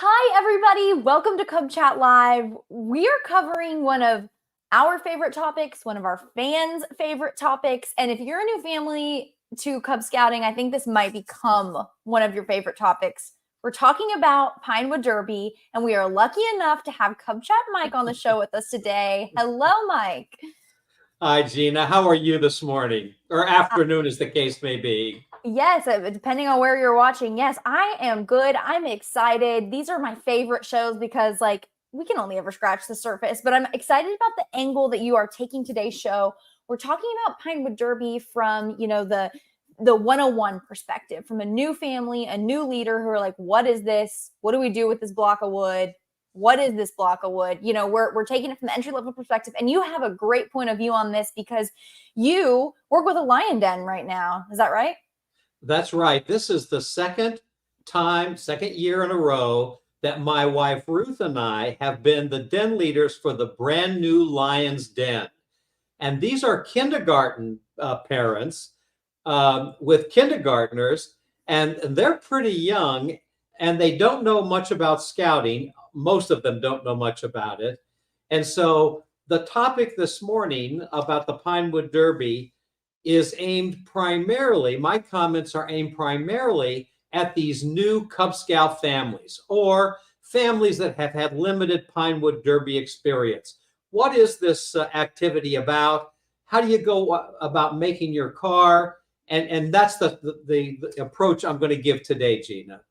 Hi, everybody. Welcome to Cub Chat Live. We are covering one of our favorite topics, one of our fans' favorite topics. And if you're a new family to Cub Scouting, I think this might become one of your favorite topics. We're talking about Pinewood Derby, and we are lucky enough to have Cub Chat Mike on the show with us today. Hello, Mike. Hi, Gina. How are you this morning? Or afternoon, as the case may be. Yes, depending on where you're watching. Yes, I am good. I'm excited. These are my favorite shows because, we can only ever scratch the surface, but I'm excited about the angle that you are taking today's show. We're talking about Pinewood Derby from, the 101 perspective, from a new family, a new leader who are like, what is this? What do we do with this block of wood? What is this block of wood? We're taking it from the entry level perspective, and you have a great point of view on this because you work with a lion den right now. Is that right? That's right. This is the second year in a row that my wife Ruth and I have been the den leaders for the brand new Lion's Den. And these are kindergarten parents with kindergartners, and they're pretty young and they don't know much about scouting. Most of them don't know much about it. And so the topic this morning about the Pinewood Derby is aimed primarily, my comments are aimed primarily at these new Cub Scout families or families that have had limited Pinewood Derby experience. What is this activity about? How do you go about making your car? And that's the approach I'm going to give today, Gina.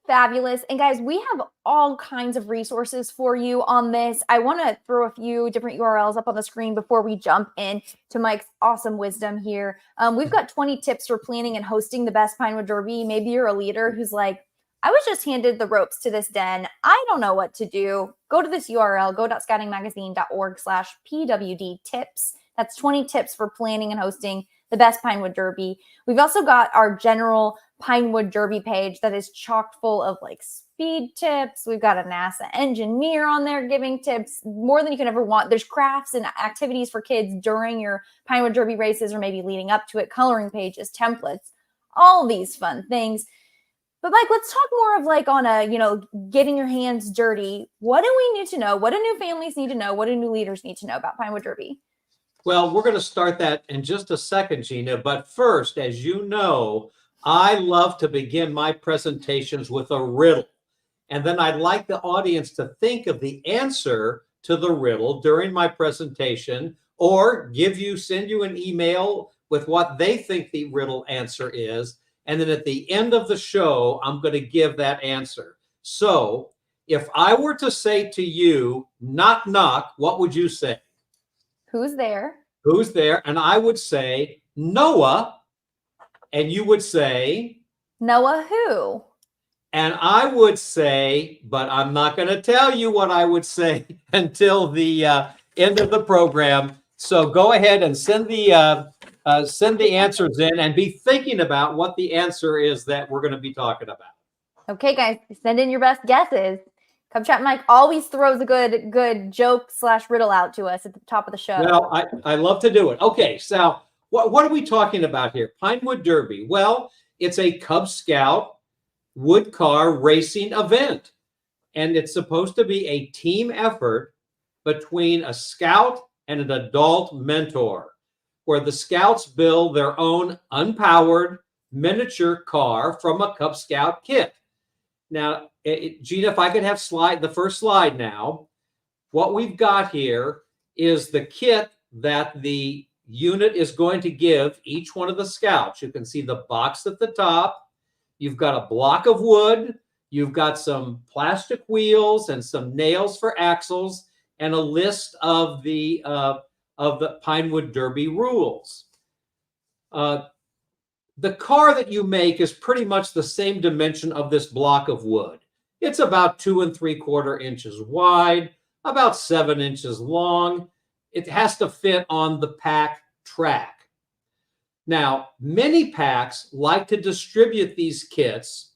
Fabulous. And guys, we have all kinds of resources for you on this. I want to throw a few different URLs up on the screen before we jump in to Mike's awesome wisdom here. We've got 20 tips for planning and hosting the best Pinewood Derby. Maybe you're a leader who's like, I was just handed the ropes to this den. I don't know what to do. Go to this URL, go.scoutingmagazine.org/PWD tips. That's 20 tips for planning and hosting the best Pinewood Derby. We've also got our general Pinewood Derby page that is chock full of speed tips. We've got a NASA engineer on there giving tips, more than you can ever want. There's crafts and activities for kids during your Pinewood Derby races or maybe leading up to it, coloring pages, templates, all these fun things. But Mike, let's talk more of on a, getting your hands dirty. What do we need to know? What do new families need to know? What do new leaders need to know about Pinewood Derby? Well, we're going to start that in just a second, Gina. But first, as you know, I love to begin my presentations with a riddle. And then I'd like the audience to think of the answer to the riddle during my presentation or send you an email with what they think the riddle answer is. And then at the end of the show, I'm going to give that answer. So if I were to say to you, knock, knock, what would you say? Who's there? Who's there? And I would say Noah. And you would say Noah who? And I would say, but I'm not going to tell you what I would say until the end of the program. So go ahead and send the answers in and be thinking about what the answer is that we're going to be talking about. Okay, guys, send in your best guesses. Cub Chat Mike always throws a good joke/riddle out to us at the top of the show. Well, I love to do it. Okay, so what are we talking about here? Pinewood Derby. Well, it's a Cub Scout wood car racing event. And it's supposed to be a team effort between a scout and an adult mentor, where the scouts build their own unpowered miniature car from a Cub Scout kit. Now, Gina, if I could have the first slide now, what we've got here is the kit that the unit is going to give each one of the scouts. You can see the box at the top. You've got a block of wood. You've got some plastic wheels and some nails for axles and a list of the Pinewood Derby rules. The car that you make is pretty much the same dimension of this block of wood. It's about 2 3/4 inches wide, about 7 inches long. It has to fit on the pack track. Now, many packs like to distribute these kits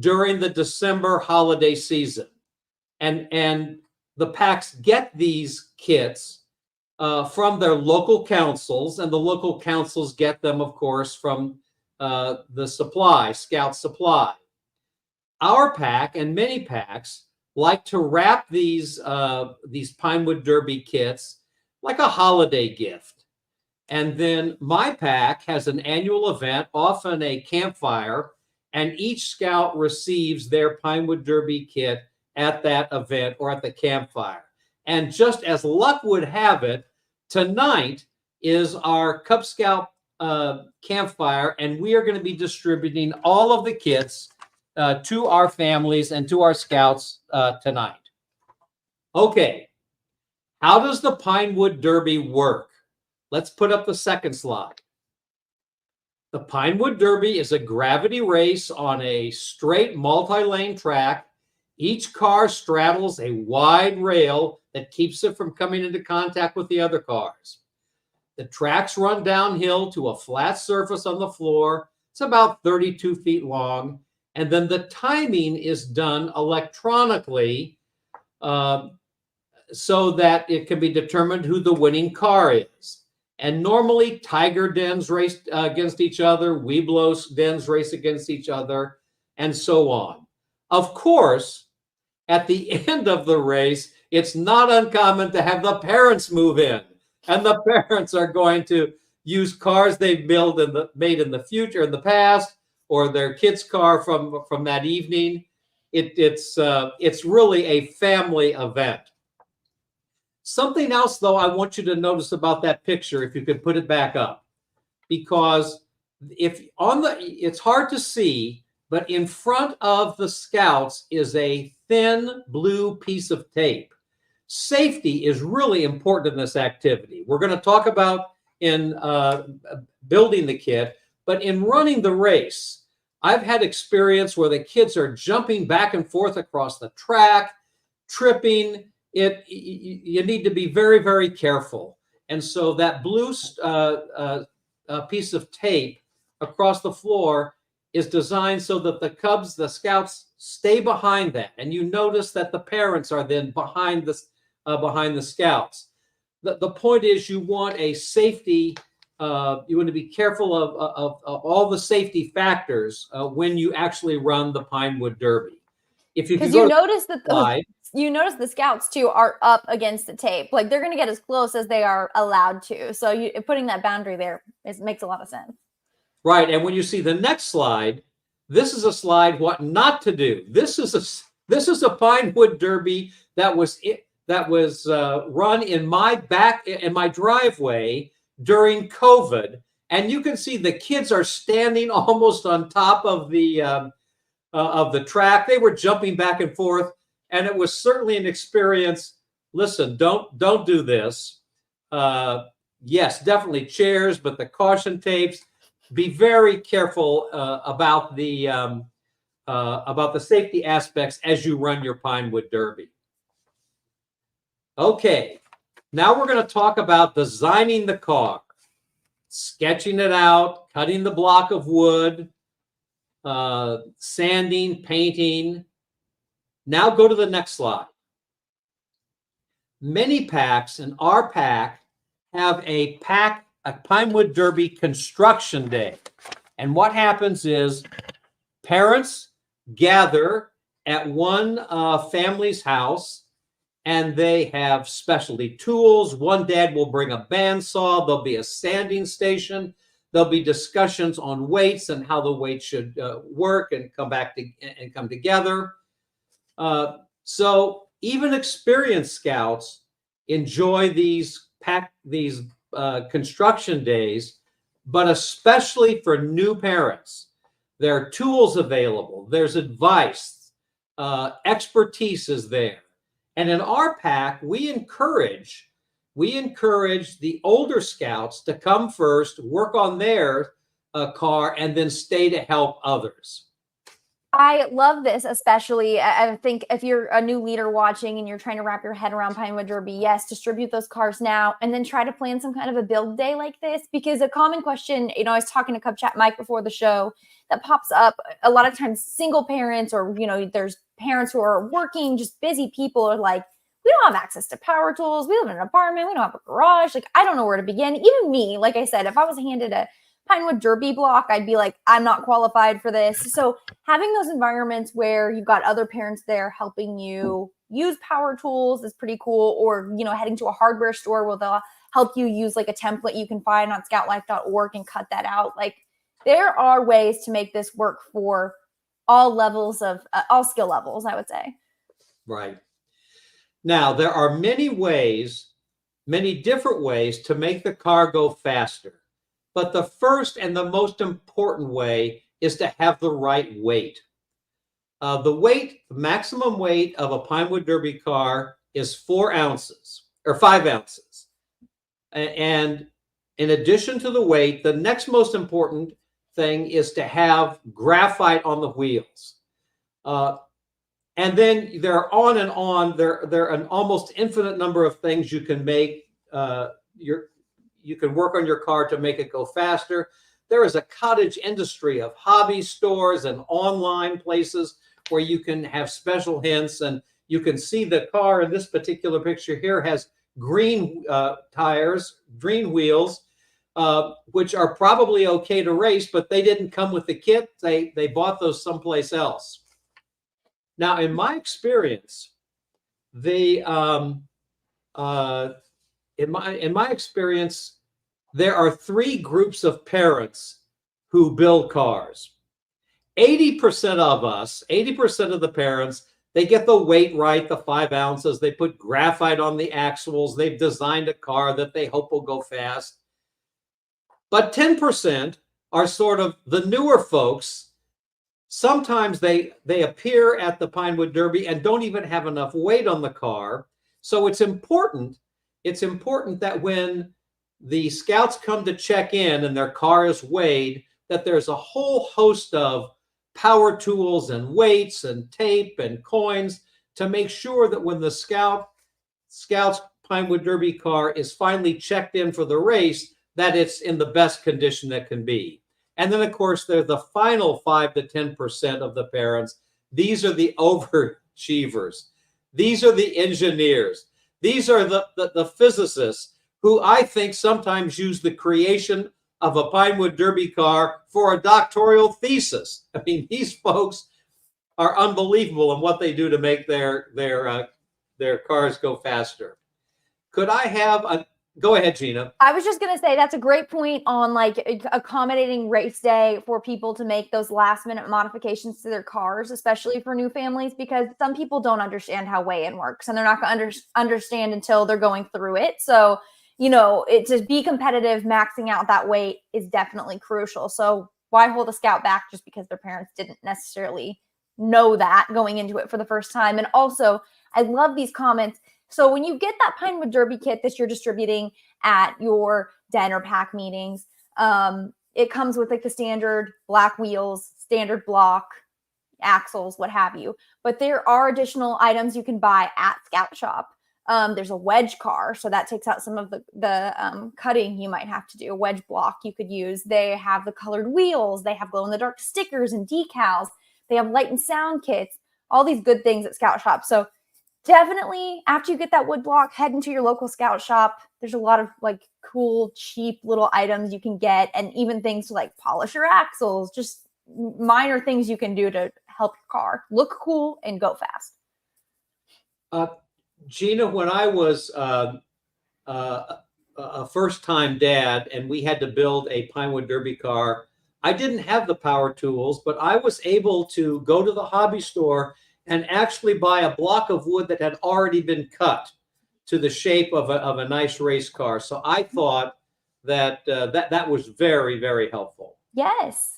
during the December holiday season. And the packs get these kits from their local councils, and the local councils get them, of course, from the supply, Scout Supply. our pack and many packs like to wrap these Pinewood Derby kits like a holiday gift. And then my pack has an annual event, often a campfire, and each scout receives their Pinewood Derby kit at that event or at the campfire. And just as luck would have it, tonight is our Cub Scout campfire, and we are going to be distributing all of the kits to our families and to our scouts tonight. Okay, how does the Pinewood Derby work? Let's put up the second slide. The Pinewood Derby is a gravity race on a straight multi-lane track. Each car straddles a wide rail that keeps it from coming into contact with the other cars. The tracks run downhill to a flat surface on the floor. It's about 32 feet long. And then the timing is done electronically so that it can be determined who the winning car is. And normally tiger dens race against each other, Webelos dens race against each other, and so on. Of course, at the end of the race, it's not uncommon to have the parents move in. And the parents are going to use cars they've made in the future, in the past, or their kid's car from that evening. It's really a family event. Something else, though, I want you to notice about that picture, if you could put it back up, because it's hard to see, but in front of the scouts is a thin blue piece of tape. Safety is really important in this activity. We're going to talk about in building the kit, but in running the race, I've had experience where the kids are jumping back and forth across the track, tripping. You need to be very, very careful. And so that blue piece of tape across the floor is designed so that the scouts stay behind that. And you notice that the parents are then behind the scouts. The point is you want a safety, you want to be careful of all the safety factors when you actually run the Pinewood Derby. Because you notice that the scouts too are up against the tape. Like they're going to get as close as they are allowed to. So putting that boundary there makes a lot of sense. Right. And when you see the next slide, this is a slide what not to do. This is a Pinewood Derby that was run in my driveway during COVID, and you can see the kids are standing almost on top of the track. They were jumping back and forth, and it was certainly an experience. Listen, don't do this. Yes, definitely chairs, but the caution tapes. Be very careful about the safety aspects as you run your Pinewood Derby. Okay, now we're going to talk about designing the car, sketching it out, cutting the block of wood, sanding, painting. Now go to the next slide. Many packs, and our pack, have a Pinewood Derby construction day. And what happens is parents gather at one family's house, and they have specialty tools. One dad will bring a bandsaw. There'll be a sanding station. There'll be discussions on weights and how the weights should work and come together. So even experienced scouts enjoy these construction days, but especially for new parents. There are tools available. There's advice. Expertise is there. And in our pack, we encourage the older scouts to come first, work on their car, and then stay to help others. I love this, especially. I think if you're a new leader watching and you're trying to wrap your head around Pinewood Derby, yes, distribute those cars now and then try to plan some kind of a build day like this. Because a common question, I was talking to Cub Chat Mike before the show, that pops up a lot of times. Single parents, or there's parents who are working, just busy people, are like, we don't have access to power tools. We live in an apartment. We don't have a garage. Like, I don't know where to begin. Even me, like I said, if I was handed a Pinewood Derby block, I'd be like, I'm not qualified for this. So having those environments where you've got other parents there helping you use power tools is pretty cool. Or, heading to a hardware store where they'll help you use like a template you can find on scoutlife.org and cut that out. Like, there are ways to make this work for all levels of all skill levels, I would say. Right. Now, there are many different ways to make the car go faster. But the first and the most important way is to have the right weight. The maximum weight of a Pinewood Derby car is 4 ounces or 5 ounces. And in addition to the weight, the next most important thing is to have graphite on the wheels. And then there are on and on. There are an almost infinite number of things you can make. You can work on your car to make it go faster. There is a cottage industry of hobby stores and online places where you can have special hints, and you can see the car in this particular picture here has green tires, green wheels, which are probably okay to race, but they didn't come with the kit. They bought those someplace else. Now, in my experience, there are 3 groups of parents who build cars. 80% of us, 80% of the parents, they get the weight right, the 5 ounces. They put graphite on the axles. They've designed a car that they hope will go fast. But 10% are sort of the newer folks. Sometimes they appear at the Pinewood Derby and don't even have enough weight on the car. So it's important that when the scouts come to check in and their car is weighed, that there's a whole host of power tools and weights and tape and coins to make sure that when the Scout's Pinewood Derby car is finally checked in for the race, that it's in the best condition that can be. And then, of course, there's the final 5 to 10% of the parents. These are the overachievers. These are the engineers. These are the physicists who I think sometimes use the creation of a Pinewood Derby car for a doctoral thesis. I mean, these folks are unbelievable in what they do to make their cars go faster. Could I have go ahead, Gina. I was just going to say that's a great point on like accommodating race day for people to make those last minute modifications to their cars, especially for new families, because some people don't understand how weigh-in works and they're not going to understand until they're going through it. So, to be competitive, maxing out that weight is definitely crucial. So why hold a scout back just because their parents didn't necessarily know that going into it for the first time? And also, I love these comments. So when you get that Pinewood Derby kit that you're distributing at your den or pack meetings, it comes with like the standard black wheels, standard block, axles, what have you. But there are additional items you can buy at Scout Shop. There's a wedge car, so that takes out some of the cutting you might have to do. A wedge block you could use. They have the colored wheels. They have glow-in-the-dark stickers and decals. They have light and sound kits. All these good things at Scout Shop. So definitely, after you get that wood block, head into your local Scout Shop. There's a lot of like cool, cheap little items you can get, and even things to like polish your axles. Just minor things you can do to help your car look cool and go fast. Gina, when I was a first-time dad and we had to build a Pinewood Derby car, I didn't have the power tools, but I was able to go to the hobby store and actually buy a block of wood that had already been cut to the shape of a nice race car. So I thought that that was very, very helpful. Yes.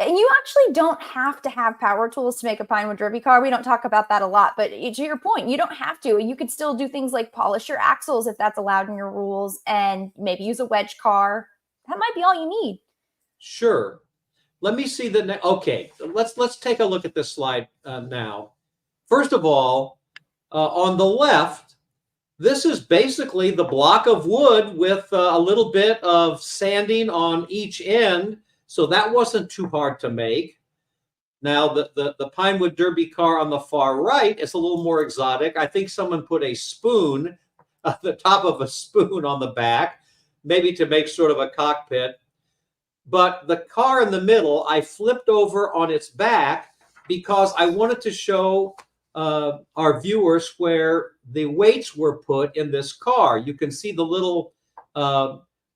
And you actually don't have to have power tools to make a Pinewood Derby car. We don't talk about that a lot, but to your point, you don't have to. You could still do things like polish your axles if that's allowed in your rules, and maybe use a wedge car. That might be all you need. Sure. Let me see the okay. Let's take a look at this slide now. First of all, on the left, this is basically the block of wood with a little bit of sanding on each end. So that wasn't too hard to make. Now, the Pinewood Derby car on the far right is a little more exotic. I think someone put a spoon, the top of a spoon on the back, maybe to make sort of a cockpit. but the car in the middle, I flipped over on its back because I wanted to show our viewers where the weights were put in this car. You can see the little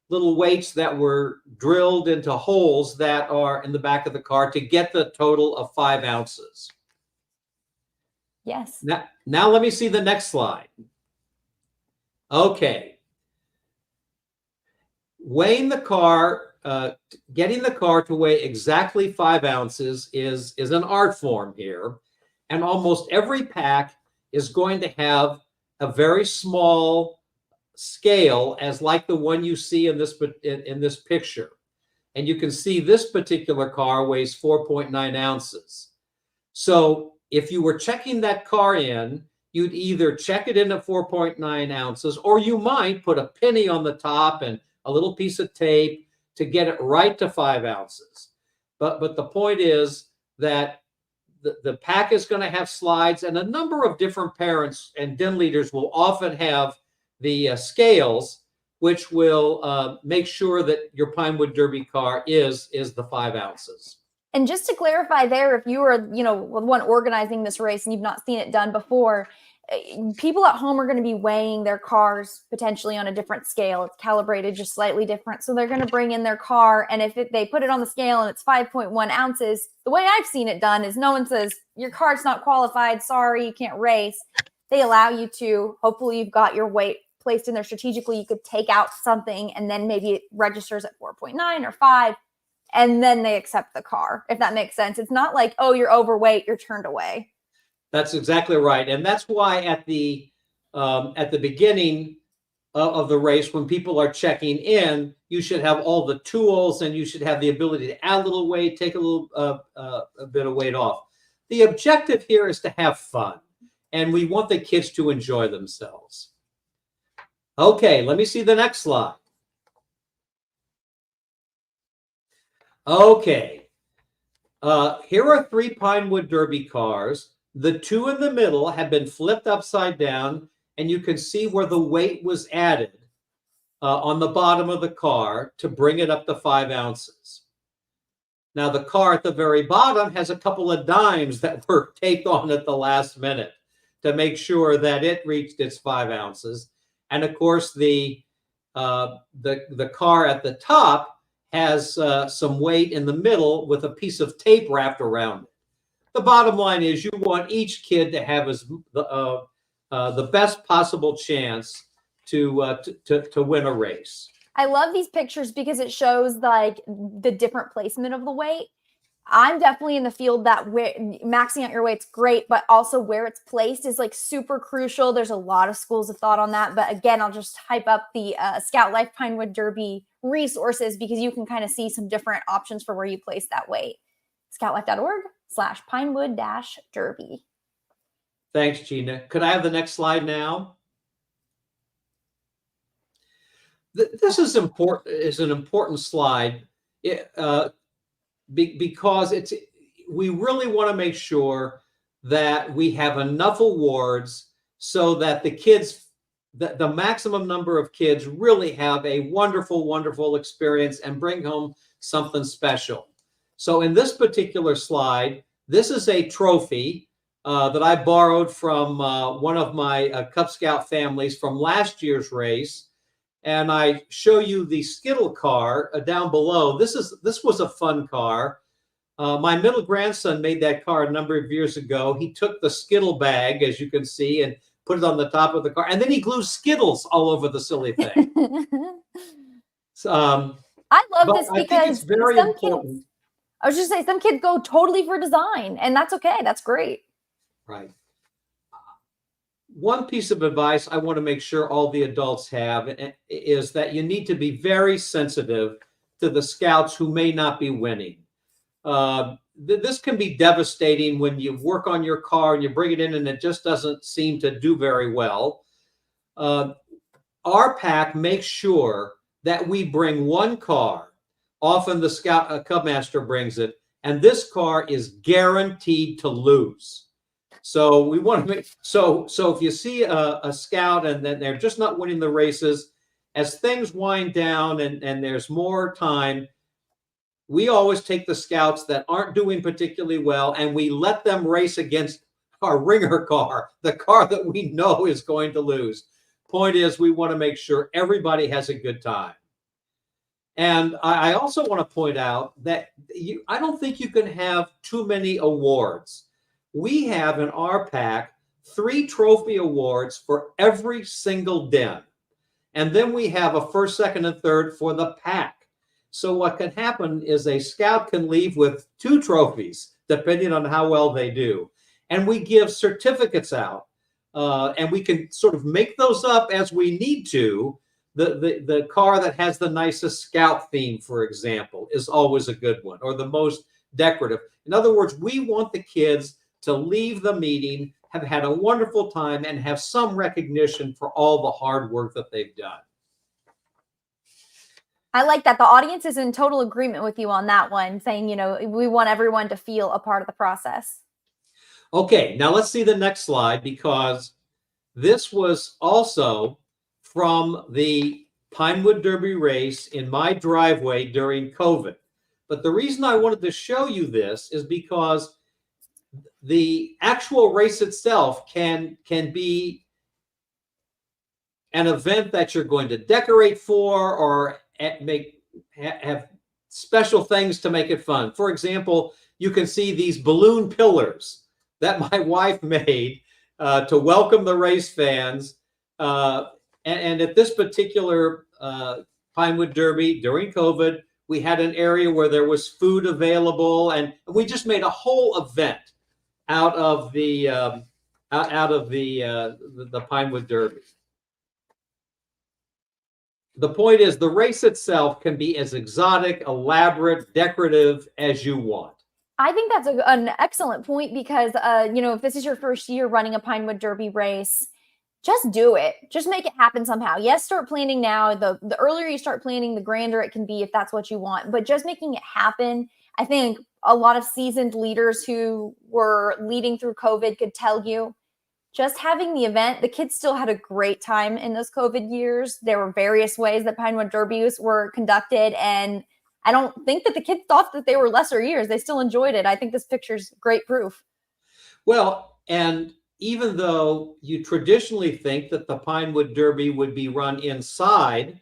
weights that were drilled into holes that are in the back of the car to get the total of 5 ounces. Yes. Now let me see the next slide. Okay. Weighing the car, getting the car to weigh exactly 5 ounces is an art form here. And almost every pack is going to have a very small scale, as like the one you see in this picture. And you can see this particular car weighs 4.9 ounces. So if you were checking that car in, you'd either check it in at 4.9 ounces, or you might put a penny on the top and a little piece of tape to get it right to 5 ounces. But the point is that the pack is going to have slides, and a number of different parents and den leaders will often have the scales, which will make sure that your Pinewood Derby car is the 5 ounces. And just to clarify there, if you were, one organizing this race and you've not seen it done before, people at home are going to be weighing their cars potentially on a different scale. It's calibrated just slightly different. So they're going to bring in their car, and if they put it on the scale and it's 5.1 ounces, the way I've seen it done is no one says, your car's not qualified, sorry, you can't race. They allow you to, hopefully you've got your weight placed in there strategically. You could take out something and then maybe it registers at 4.9 or 5, and then they accept the car, if that makes sense. It's not like, oh, you're overweight, you're turned away. That's exactly right. And that's why at the beginning of the race, when people are checking in, you should have all the tools, and you should have the ability to add a little weight, take a little a bit of weight off. The objective here is to have fun, and we want the kids to enjoy themselves. Okay, let me see the next slide. Okay, here are 3 Pinewood Derby cars. The 2 in the middle have been flipped upside down, and you can see where the weight was added on the bottom of the car to bring it up to 5 ounces. Now, the car at the very bottom has a couple of dimes that were taped on at the last minute to make sure that it reached its 5 ounces. And of course, the car at the top has some weight in the middle with a piece of tape wrapped around it. The bottom line is you want each kid to have the best possible chance to win a race. I love these pictures because it shows like the different placement of the weight. I'm definitely in the field that maxing out your weight's great, but also where it's placed is like super crucial. There's a lot of schools of thought on that. But again, I'll just hype up the Scout Life Pinewood Derby resources because you can kind of see some different options for where you place that weight. scoutlife.org/Pinewood-Derby. Thanks, Gina. Could I have the next slide now? This is important. Is an important slide because we really want to make sure that we have enough awards so that the maximum number of kids really have a wonderful, wonderful experience and bring home something special. So in this particular slide, this is a trophy that I borrowed from one of my Cub Scout families from last year's race. And I show you the Skittle car down below. This was a fun car. My middle grandson made that car a number of years ago. He took the Skittle bag, as you can see, and put it on the top of the car. And then he glued Skittles all over the silly thing. I love this because I think it's very important. I was just saying, some kids go totally for design, and that's okay. That's great. Right. One piece of advice I want to make sure all the adults have is that you need to be very sensitive to the scouts who may not be winning. This can be devastating when you work on your car and you bring it in and it just doesn't seem to do very well. Our pack makes sure that we bring one car. Often the scout Cub Master brings it, and this car is guaranteed to lose. So we want to make so if you see a scout and then they're just not winning the races, as things wind down and there's more time, we always take the scouts that aren't doing particularly well and we let them race against our ringer car, the car that we know is going to lose. Point is, we want to make sure everybody has a good time. And I also want to point out that I don't think you can have too many awards. We have in our pack 3 trophy awards for every single den. And then we have a first, second, and third for the pack. So what can happen is a scout can leave with 2 trophies, depending on how well they do. And we give certificates out. And we can sort of make those up as we need to. The car that has the nicest scout theme, for example, is always a good one, or the most decorative. In other words, we want the kids to leave the meeting, have had a wonderful time, and have some recognition for all the hard work that they've done. I like that. The audience is in total agreement with you on that one, saying, you know, we want everyone to feel a part of the process. Okay, now let's see the next slide, because this was also from the Pinewood Derby race in my driveway during COVID. But the reason I wanted to show you this is because the actual race itself can be an event that you're going to decorate for or have special things to make it fun. For example, you can see these balloon pillars that my wife made to welcome the race fans. And at this particular Pinewood Derby during COVID, we had an area where there was food available, and we just made a whole event out of the Pinewood Derby. The point is, the race itself can be as exotic, elaborate, decorative as you want. I think that's an excellent point, because, you know, if this is your first year running a Pinewood Derby race, just do it. Just make it happen somehow. Yes, start planning now. The earlier you start planning, the grander it can be if that's what you want. But just making it happen, I think a lot of seasoned leaders who were leading through COVID could tell you, just having the event, the kids still had a great time in those COVID years. There were various ways that Pinewood Derbies were conducted, and I don't think that the kids thought that they were lesser years. They still enjoyed it. I think this picture's great proof. Well, and even though you traditionally think that the Pinewood Derby would be run inside,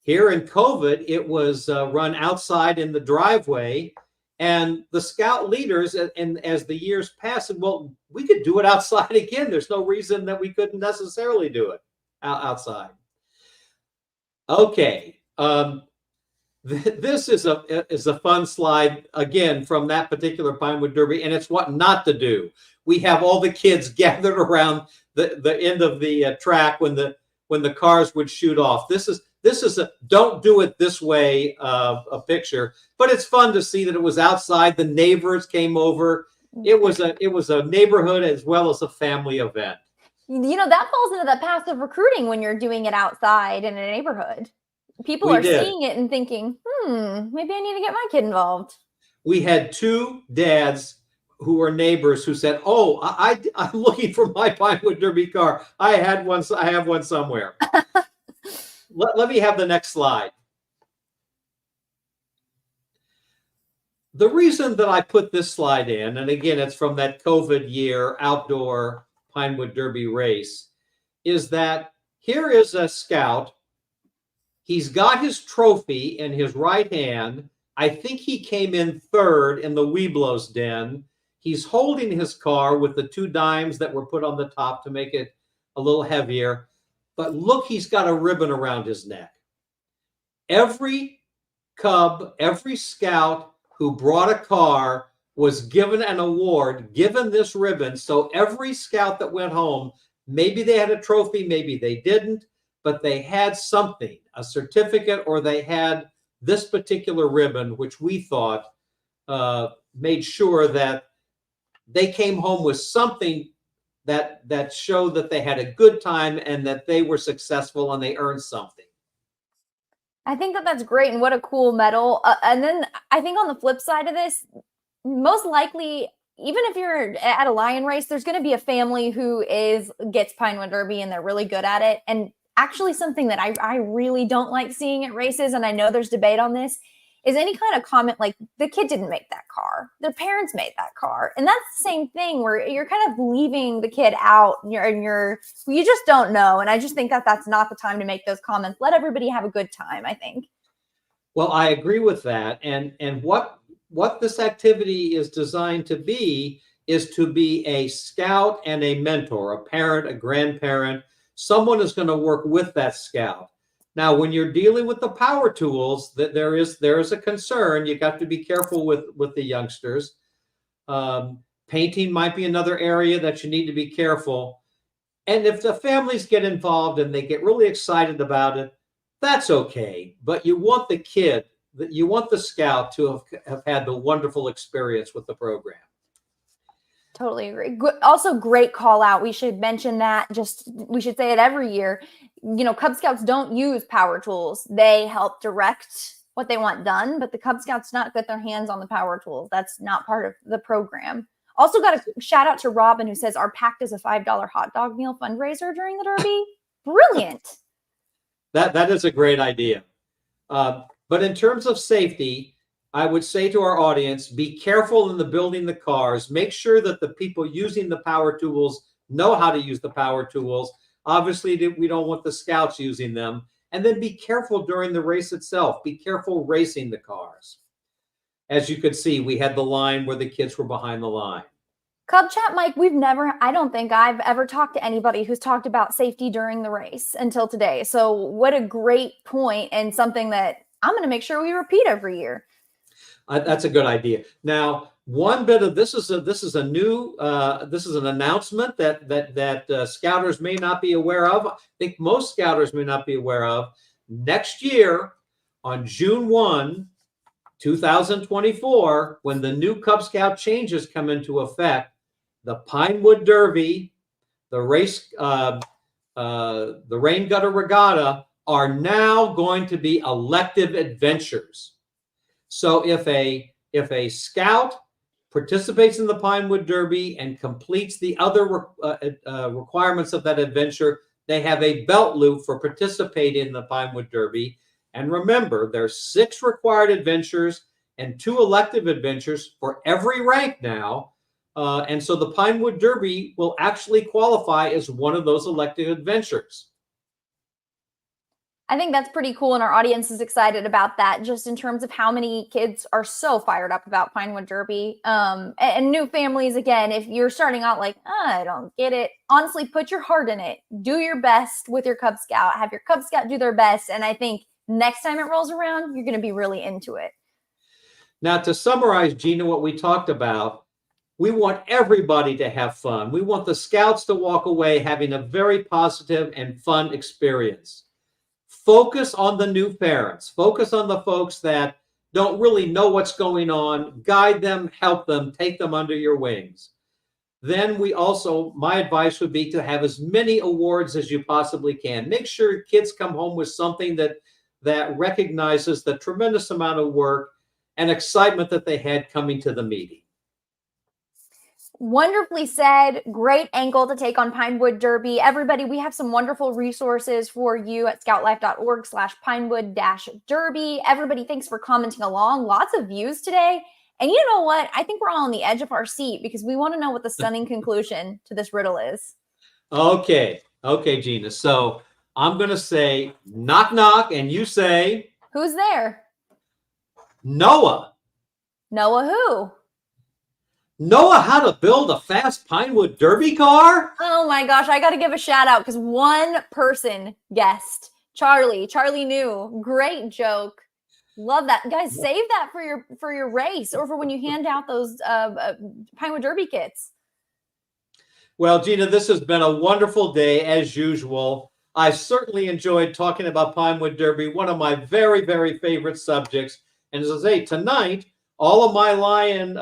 here in COVID, it was run outside in the driveway. And the scout leaders, and as the years passed, said, well, we could do it outside again. There's no reason that we couldn't necessarily do it outside. Okay. This is a fun slide, again, from that particular Pinewood Derby, and it's what not to do. We have all the kids gathered around the end of the track when the cars would shoot off. This is a don't do it this way a picture, but it's fun to see that it was outside. The neighbors came over. It was a neighborhood as well as a family event. You know, that falls into the path of recruiting when you're doing it outside in a neighborhood. People are seeing it and thinking, maybe I need to get my kid involved. We had 2 dads who were neighbors who said, oh, I'm looking for my Pinewood Derby car. I have one somewhere. Let me have the next slide. The reason that I put this slide in, and again, it's from that COVID year outdoor Pinewood Derby race, is that here is a scout. He's got his trophy in his right hand. I think he came in 3rd in the Weeblos den. He's holding his car with the 2 dimes that were put on the top to make it a little heavier. But look, he's got a ribbon around his neck. Every Cub, every scout who brought a car was given an award, given this ribbon. So every scout that went home, maybe they had a trophy, maybe they didn't, but they had something, a certificate, or they had this particular ribbon, which we thought made sure that they came home with something that showed that they had a good time and that they were successful and they earned something. I think that that's great, and what a cool medal. And then I think on the flip side of this, most likely, even if you're at a lion race, there's going to be a family who gets Pinewood Derby and they're really good at it. And actually something that I really don't like seeing at races, and I know there's debate on this, is any kind of comment like the kid didn't make that car, their parents made that car. And that's the same thing where you're kind of leaving the kid out and you just don't know. And I just think that that's not the time to make those comments. Let everybody have a good time, I think. Well, I agree with that. And what this activity is designed to be is to be a scout and a mentor, a parent, a grandparent. Someone is going to work with that scout. Now, when you're dealing with the power tools, that there is a concern. You got to be careful with the youngsters. Painting might be another area that you need to be careful. And if the families get involved and they get really excited about it, that's okay. But you want the kid, you want the scout to have had the wonderful experience with the program. Totally agree. Also, great call out. We should mention that. We should say it every year. Cub Scouts don't use power tools. They help direct what they want done, but the Cub Scouts not get their hands on the power tools. That's not part of the program. Also got a shout out to Robin, who says our pact is a $5 hot dog meal fundraiser during the Derby. Brilliant. That is a great idea. But in terms of safety, I would say to our audience, be careful in the building the cars. Make sure that the people using the power tools know how to use the power tools. Obviously, we don't want the scouts using them. And then be careful during the race itself. Be careful racing the cars. As you could see, we had the line where the kids were behind the line. Cub Chat, Mike, I don't think I've ever talked to anybody who's talked about safety during the race until today. So what a great point, and something that I'm going to make sure we repeat every year. That's a good idea. Now, one bit of this is an announcement that scouters may not be aware of. I think most scouters may not be aware of. Next year, on June 1, 2024, when the new Cub Scout changes come into effect, the Pinewood Derby, the Rain Gutter Regatta are now going to be elective adventures. So if a scout participates in the Pinewood Derby and completes the other requirements of that adventure, they have a belt loop for participating in the Pinewood Derby. And remember, there's 6 required adventures and 2 elective adventures for every rank now. And so the Pinewood Derby will actually qualify as one of those elective adventures. I think that's pretty cool, and our audience is excited about that, just in terms of how many kids are so fired up about Pinewood Derby. And new families, again, if you're starting out like, I don't get it, honestly, put your heart in it. Do your best with your Cub Scout. Have your Cub Scout do their best, and I think next time it rolls around, you're going to be really into it. Now, to summarize, Gina, what we talked about, we want everybody to have fun. We want the scouts to walk away having a very positive and fun experience. Focus on the new parents. Focus on the folks that don't really know what's going on. Guide them, help them, take them under your wings. Then my advice would be to have as many awards as you possibly can. Make sure kids come home with something that recognizes the tremendous amount of work and excitement that they had coming to the meeting. Wonderfully said. Great angle to take on Pinewood Derby. Everybody, we have some wonderful resources for you at scoutlife.org/Pinewood-Derby. Everybody, thanks for commenting along. Lots of views today. And you know what? I think we're all on the edge of our seat because we want to know what the stunning conclusion to this riddle is. Okay, Gina. So I'm going to say knock, knock, and you say... Who's there? Noah. Noah who? Noah how to build a fast Pinewood Derby car? Oh my gosh, I got to give a shout out because one person guessed. Charlie knew. Great joke. Love that. Guys, save that for your race or for when you hand out those Pinewood Derby kits. Well, Gina, this has been a wonderful day as usual. I certainly enjoyed talking about Pinewood Derby, one of my very, very favorite subjects. And as I say, tonight, all of my lion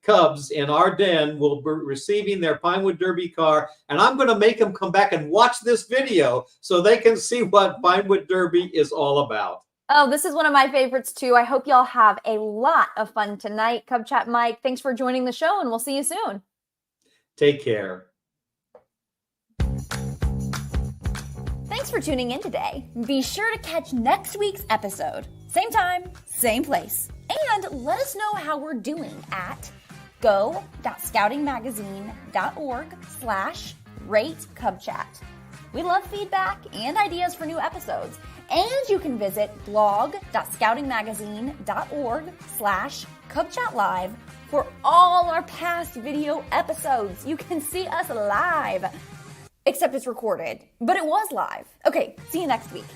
cubs in our den will be receiving their Pinewood Derby car, and I'm going to make them come back and watch this video so they can see what Pinewood Derby is all about. Oh, this is one of my favorites too. I hope y'all have a lot of fun tonight. Cub Chat Mike, thanks for joining the show, and we'll see you soon. Take care. Thanks for tuning in today. Be sure to catch next week's episode. same time, same place. And let us know how we're doing at go.scoutingmagazine.org/rate-cubchat. We love feedback and ideas for new episodes. And you can visit blog.scoutingmagazine.org/cubchatlive for all our past video episodes. You can see us live. Except it's recorded, but it was live. Okay, see you next week.